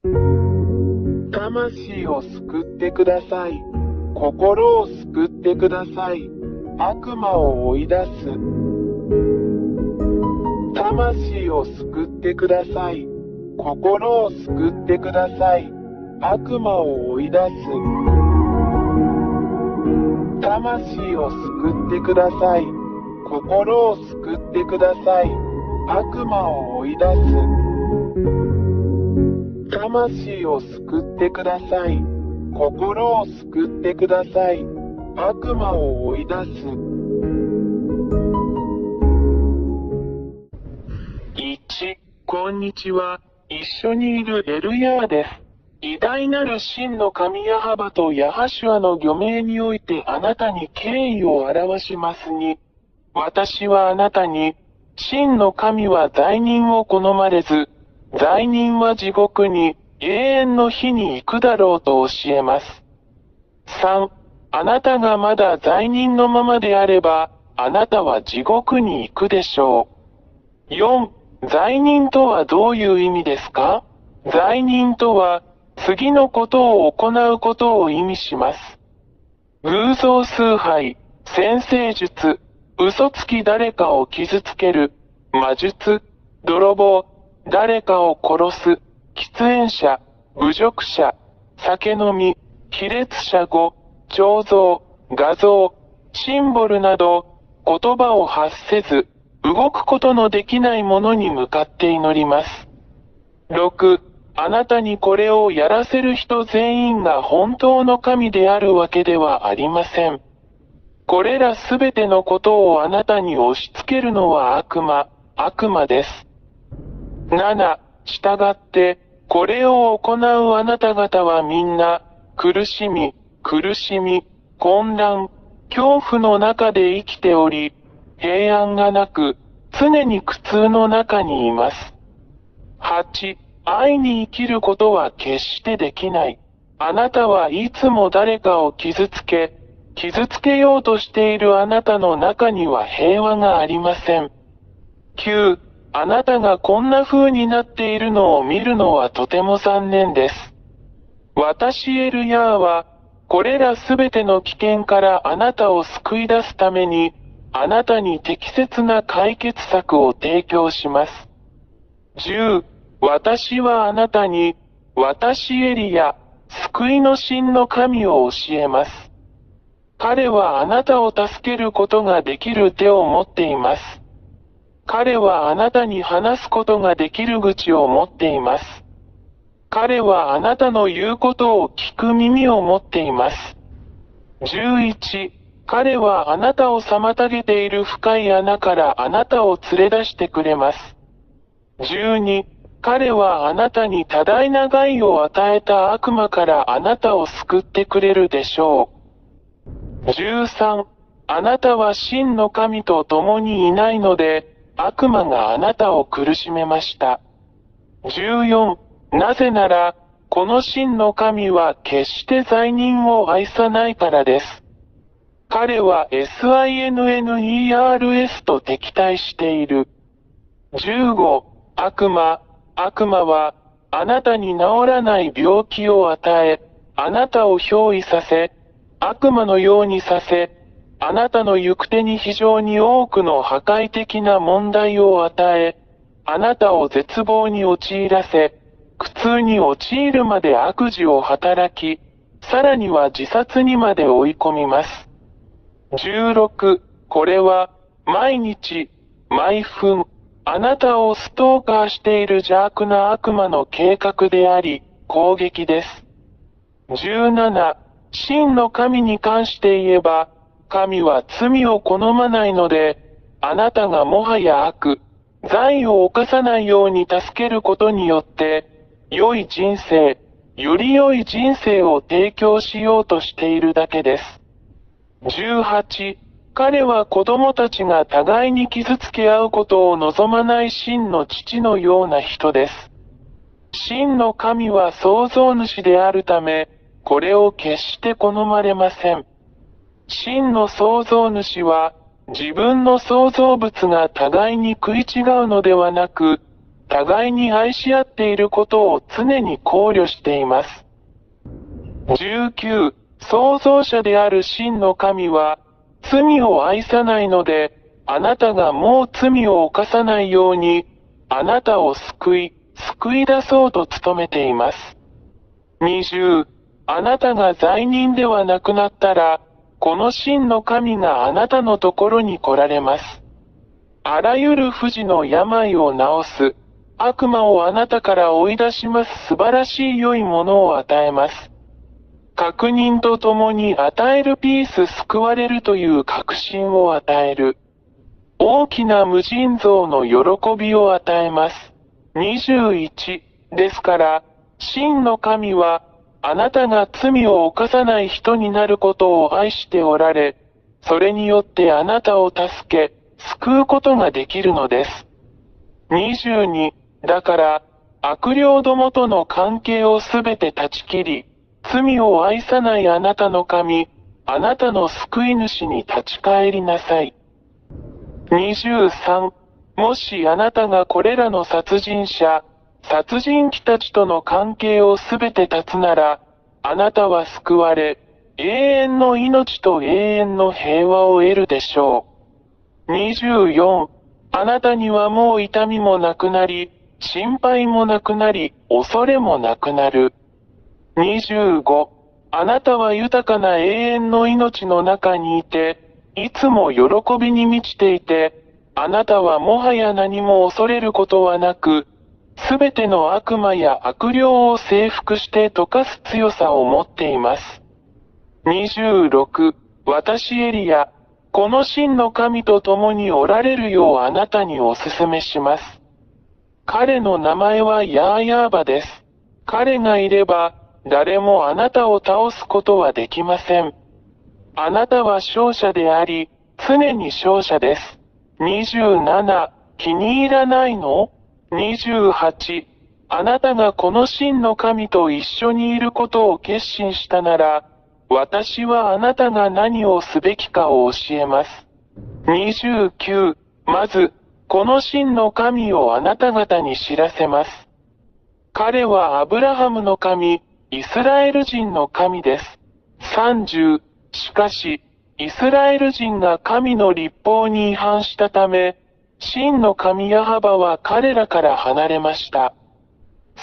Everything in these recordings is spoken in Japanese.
魂を救ってください。心を救ってください。悪魔を追い出す。魂を救ってください。心を救ってください。悪魔を追い出す。魂を救ってください。心を救ってください。悪魔を追い出す。魂を救ってください。心を救ってください。悪魔を追い出す。1、こんにちは。一緒にいるエルヤーです。偉大なる真の神ヤハバとヤハシュアの御名においてあなたに敬意を表しますに、私はあなたに、真の神は罪人を好まれず、罪人は地獄に永遠の火に行くだろうと教えます。3、あなたがまだ罪人のままであれば、あなたは地獄に行くでしょう。4、罪人とはどういう意味ですか？罪人とは、次のことを行うことを意味します。偶像崇拝、占星術、嘘つき誰かを傷つける、魔術、泥棒、誰かを殺す、喫煙者、侮辱者、酒飲み、卑劣者語、彫像、画像、シンボルなど、言葉を発せず、動くことのできないものに向かって祈ります。6、あなたにこれをやらせる人全員が本当の神であるわけではありません。これらすべてのことをあなたに押し付けるのは悪魔です。7、従って、これを行うあなた方はみんな、苦しみ、混乱、恐怖の中で生きており、平安がなく、常に苦痛の中にいます。8、愛に生きることは決してできない。あなたはいつも誰かを傷つけようとしているあなたの中には平和がありません。9、あなたがこんな風になっているのを見るのはとても残念です。私エルヤーは、これらすべての危険からあなたを救い出すために、あなたに適切な解決策を提供します。10、私はあなたに、私エリヤ、救いの真の神を教えます。彼はあなたを助けることができる手を持っています。彼はあなたに話すことができる口を持っています。彼はあなたの言うことを聞く耳を持っています。11、彼はあなたを妨げている深い穴からあなたを連れ出してくれます。12、彼はあなたに多大な害を与えた悪魔からあなたを救ってくれるでしょう。13、あなたは真の神と共にいないので、悪魔があなたを苦しめました。14、なぜなら、この真の神は決して罪人を愛さないからです。彼は SINNERS と敵対している。15、悪魔は、あなたに治らない病気を与え、あなたを憑依させ、悪魔のようにさせ、あなたの行く手に非常に多くの破壊的な問題を与え、あなたを絶望に陥らせ、苦痛に陥るまで悪事を働き、さらには自殺にまで追い込みます。16、これは、毎日、毎分、あなたをストーカーしている邪悪な悪魔の計画であり、攻撃です。17、真の神に関して言えば、神は罪を好まないので、あなたがもはや罪を犯さないように助けることによって、より良い人生を提供しようとしているだけです。18、彼は子供たちが互いに傷つけ合うことを望まない真の父のような人です。真の神は創造主であるため、これを決して好まれません。真の創造主は、自分の創造物が互いに食い違うのではなく、互いに愛し合っていることを常に考慮しています。19、創造者である真の神は、罪を愛さないので、あなたがもう罪を犯さないように、あなたを救い出そうと努めています。20、あなたが罪人ではなくなったら、この真の神があなたのところに来られます。あらゆる不治の病を治す、悪魔をあなたから追い出します素晴らしい良いものを与えます。確認とともに与えるピース救われるという確信を与える。大きな無尽蔵の喜びを与えます。21ですから、真の神は、あなたが罪を犯さない人になることを愛しておられ、それによってあなたを助け、救うことができるのです。22だから、悪霊どもとの関係をすべて断ち切り、罪を愛さないあなたの神、あなたの救い主に立ち返りなさい。23もしあなたがこれらの殺人者、殺人鬼たちとの関係をすべて断つなら、あなたは救われ、永遠の命と永遠の平和を得るでしょう。24あなたにはもう痛みもなくなり、心配もなくなり、恐れもなくなる。25あなたは豊かな永遠の命の中にいて、いつも喜びに満ちていて、あなたはもはや何も恐れることはなく、すべての悪魔や悪霊を征服して溶かす強さを持っています。26私エリア、この真の神と共におられるようあなたにお勧めします。彼の名前はヤーヤーバです。彼がいれば、誰もあなたを倒すことはできません。あなたは勝者であり、常に勝者です。27、気に入らないの？ 28、あなたがこの真の神と一緒にいることを決心したなら、私はあなたが何をすべきかを教えます。29、まず、この真の神をあなた方に知らせます。彼はアブラハムの神、イスラエル人の神です。30、しかし、イスラエル人が神の律法に違反したため、真の神ヤハバは彼らから離れました。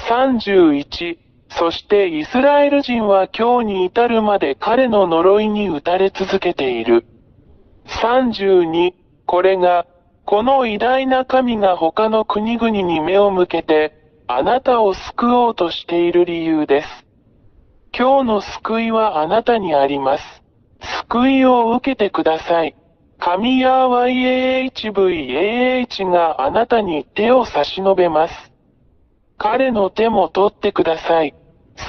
31、そしてイスラエル人は今日に至るまで彼の呪いに打たれ続けている。32、これが、この偉大な神が他の国々に目を向けて、あなたを救おうとしている理由です。今日の救いはあなたにあります。救いを受けてください。神ヤー YAHVAH があなたに手を差し伸べます。彼の手も取ってください。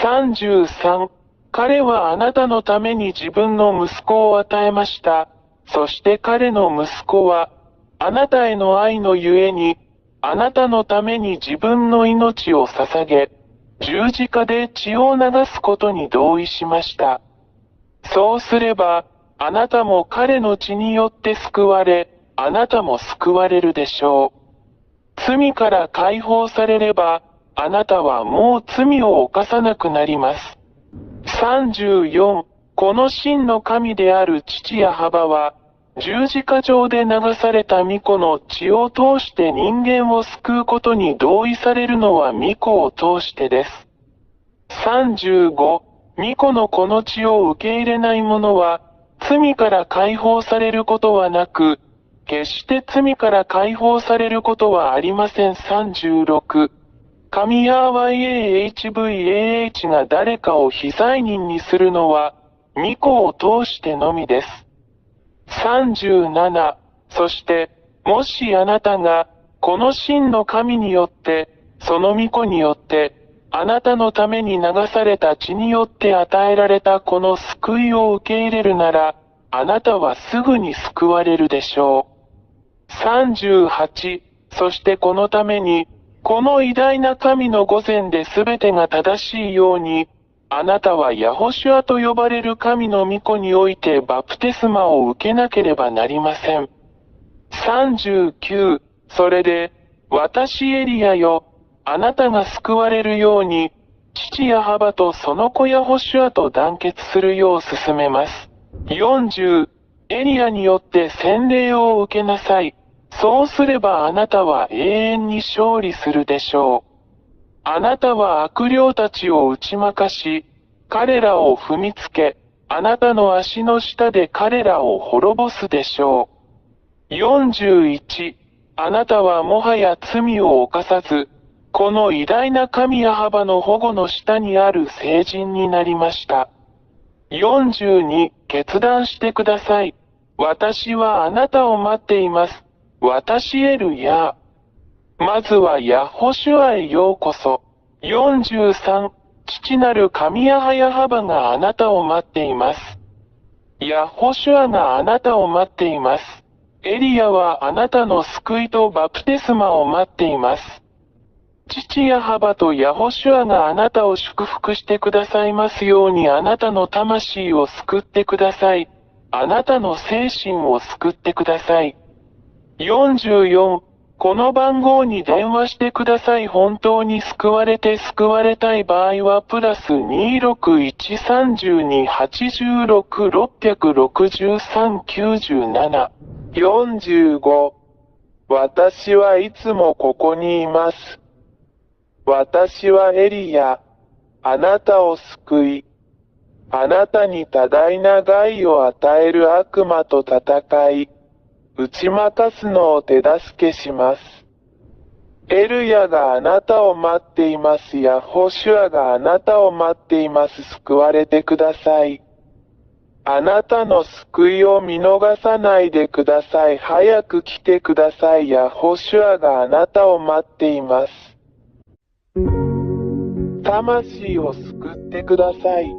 33、彼はあなたのために自分の息子を与えました。そして彼の息子は、あなたへの愛のゆえに、あなたのために自分の命を捧げ、十字架で血を流すことに同意しました。そうすれば、あなたも彼の血によって救われ、あなたも救われるでしょう。罪から解放されれば、あなたはもう罪を犯さなくなります。34、この真の神である父ヤハバは、十字架上で流された御子の血を通して人間を救うことに同意されるのは御子を通してです。35、御子のこの血を受け入れない者は、罪から解放されることはなく、決して罪から解放されることはありません。36、神ヤー YAHVAH が誰かを非罪人にするのは、御子を通してのみです。37、そして、もしあなたが、この真の神によって、その御子によって、あなたのために流された血によって与えられたこの救いを受け入れるなら、あなたはすぐに救われるでしょう。38、そしてこのために、この偉大な神の御前で全てが正しいように、あなたはヤホシュアと呼ばれる神の御子においてバプテスマを受けなければなりません。39、それで、私エリアよ、あなたが救われるように、父ヤハバとその子ヤホシュアと団結するよう進めます。40、エリアによって洗礼を受けなさい。そうすればあなたは永遠に勝利するでしょう。あなたは悪霊たちを打ち負かし、彼らを踏みつけ、あなたの足の下で彼らを滅ぼすでしょう。41、あなたはもはや罪を犯さず、この偉大な神ヤハバの保護の下にある聖人になりました。42、決断してください。私はあなたを待っています。私エルヤ。まずはヤホシュアへようこそ。43、父なる神ヤハヤハバがあなたを待っています。ヤホシュアがあなたを待っています。エリアはあなたの救いとバプテスマを待っています。父ヤハバとヤホシュアがあなたを祝福してくださいますようにあなたの魂を救ってください。あなたの精神を救ってください。44、この番号に電話してください。本当に救われて救われたい場合はプラス26132866397。45、私はいつもここにいます。私はエリヤ、あなたを救い、あなたに多大な害を与える悪魔と戦い、打ち負かすのを手助けします。エルヤがあなたを待っています。ヤホシュアがあなたを待っています。救われてください。あなたの救いを見逃さないでください。早く来てください。ヤホシュアがあなたを待っています。魂を救ってください。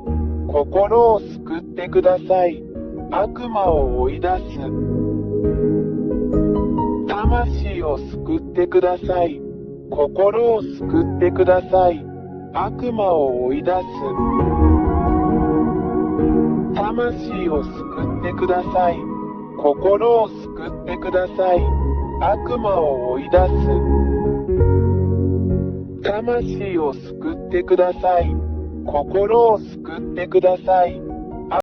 心を救ってください。悪魔を追い出す。魂を救ってください。心を救ってください。悪魔を追い出す。魂を救ってください。心を救ってください。悪魔を追い出す。魂を救ってください。心を救ってください。